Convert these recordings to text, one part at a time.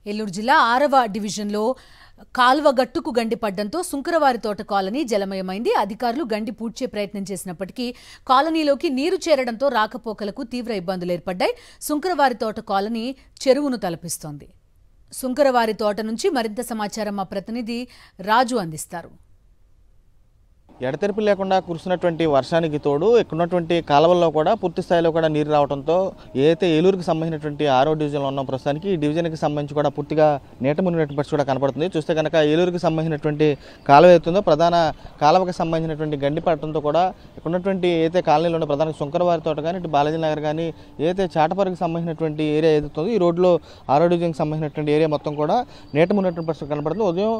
ఏలూరు జిల్లా 6వ డివిజన్లో కాల్వ గట్టుకు గండి పడ్డంతో సుంకరవారి తోట కాలనీ జలమయమైంది. అధికారులు గండి పూడ్చే ప్రయత్నం చేసినప్పటికీ కాలనీలోకి నీరు చేరడంతో రాకపోకలకు తీవ్ర ఇబ్బందులు ఏర్పడ్డాయి. సుంకరవారి తోట కాలనీ చెరువును తలపిస్తోంది. సుంకరవారి తోట నుంచి మరింత సమాచారం మా ప్రతినిధి రాజు అందిస్తారు. ఎడతెరిపి లేకుండా కురుస్తున్నటువంటి వర్షానికి తోడు ఇక్కడున్నటువంటి కాలువల్లో కూడా పూర్తి స్థాయిలో కూడా నీరు రావడంతో ఏదైతే ఏలూరుకి సంబంధించినటువంటి 6వ డివిజన్లో ఉన్న ప్రస్తుతానికి ఈ డివిజన్కి సంబంధించి కూడా పూర్తిగా నీట మునిగినటువంటి పరిస్థితి కూడా కనపడుతుంది. చూస్తే కనుక ఏలూరుకి సంబంధించినటువంటి కాలువ అవుతుందో ప్రధాన కాలువకి సంబంధించినటువంటి గండి పడటంతో కూడా ఇక్కడున్నటువంటి ఏదైతే కాలనీలో ఉన్న ప్రధాన శంకరవారి తోట కానీ ఇటు బాలాజీ నగర్ కానీ ఏదైతే చాటపరికి సంబంధించినటువంటి ఏరియా ఏదైతుందో ఈ రోడ్లో 6వ డివిజన్కి సంబంధించినటువంటి ఏరియా మొత్తం కూడా నీట మునిగినటువంటి పరిస్థితి కనపడుతుంది. ఉదయం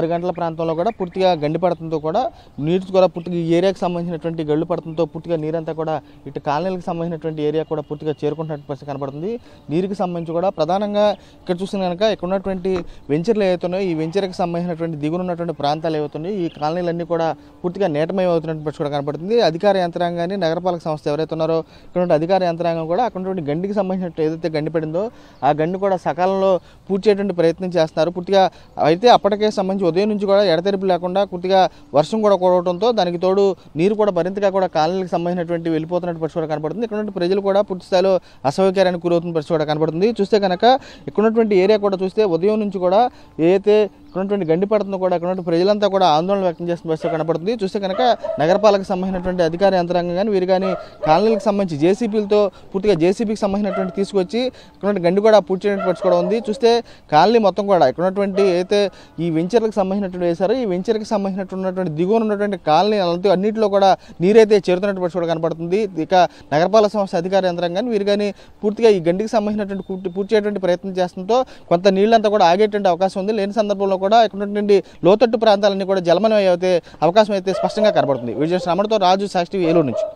6 గంటల ప్రాంతంలో కూడా పూర్తిగా గండి పడటంతో కూడా నీరు కూడా పూర్తిగా ఈ ఏరియాకి సంబంధించినటువంటి గళ్ళు పడటంతో పూర్తిగా నీరంతా కూడా ఇటు కాలనీలకు సంబంధించినటువంటి ఏరియా కూడా పూర్తిగా చేరుకుంటున్నటువంటి పరిస్థితి కనపడుతుంది. నీరుకి సంబంధించి కూడా ప్రధానంగా ఇక్కడ చూసిన కనుక ఇక్కడ ఉన్నటువంటి వెంచర్లు ఏవైతున్నాయో ఈ వెంచర్కి సంబంధించినటువంటి దిగున ఉన్నటువంటి ప్రాంతాలు ఏవైతున్నాయో ఈ కాలనీలన్నీ కూడా పూర్తిగా నీటమయం అవుతున్నటువంటి పరిస్థితి కూడా కనపడుతుంది. అధికార యంత్రాంగాన్ని నగరపాలక సంస్థ ఎవరైతే ఉన్నారో ఇక్కడ అధికార యంత్రాంగం కూడా అక్కడ ఉన్నటువంటి గండికి సంబంధించినట్టు ఏదైతే గండి పడిందో ఆ గండి కూడా సకాలంలో పూడ్చేటువంటి ప్రయత్నం చేస్తున్నారు. పూర్తిగా అయితే అప్పటికే సంబంధించి ఉదయం నుంచి కూడా ఎడతెరిపి లేకుండా పూర్తిగా వర్షం కూడా కూడటంతో దానికి తోడు నీరు కూడా మరింతగా కూడా కాలనీలకు సంబంధించినటువంటి వెళ్ళిపోతున్నట్టు పరిస్థితి కూడా కనపడుతుంది. ఇక్కడ ప్రజలు కూడా పూర్తి స్థాయిలో అసౌకర్యానికి గురవుతున్న పరిస్థితి కూడా కనపడుతుంది. చూస్తే కనుక ఇక్కడ ఉన్నటువంటి ఏరియా కూడా చూస్తే ఉదయం నుంచి కూడా ఏదైతే ఇక్కడ గండి పడుతుందో కూడా ఇక్కడ ప్రజలంతా కూడా ఆందోళన వ్యక్తం చేస్తున్న పరిస్థితి కనపడుతుంది. చూస్తే కనుక నగరపాలక సంబంధించినటువంటి అధికార యంత్రాంగం కానీ వీరు కానీ కాలనీలకు సంబంధించి జేసీబీలతో పూర్తిగా జేసీబీకి సంబంధించినటువంటి తీసుకొచ్చి ఇక్కడ గండి కూడా పూర్తి చేయడానికి పరిస్థితి కూడా ఉంది. చూస్తే కాలనీ మొత్తం కూడా ఇక్కడ ఉన్నటువంటి ఏదైతే ఈ వెంచర్లకు సంబంధించినటువంటి వేశారో ఈ వెంచర్కి సంబంధించినటువంటి దిగువన ఉన్నటువంటి కాలనీ అన్నింటిలో కూడా నీరైతే చేరుతున్నట్టు పరిస్థితి కూడా కనపడుతుంది. ఇక నగరపాలక సంస్థ అధికార యంత్రాంగాన్ని వీరు కానీ పూర్తిగా ఈ గండికి సంబంధించినటువంటి పూర్తి చేయడానికి ప్రయత్నం చేస్తుందో కొంత నీళ్ళంతా కూడా ఆగేటువంటి అవకాశం ఉంది. లేని సందర్భంలో కూడా ఇక్కడ ఉన్నటువంటి లోతట్టు ప్రాంతాలన్నీ కూడా జలమయం అయితే అవకాశం అయితే స్పష్టంగా కనబడుతుంది. విజయ శ్రమణతో రాజు సాక్షి ఏలూరు నుంచి.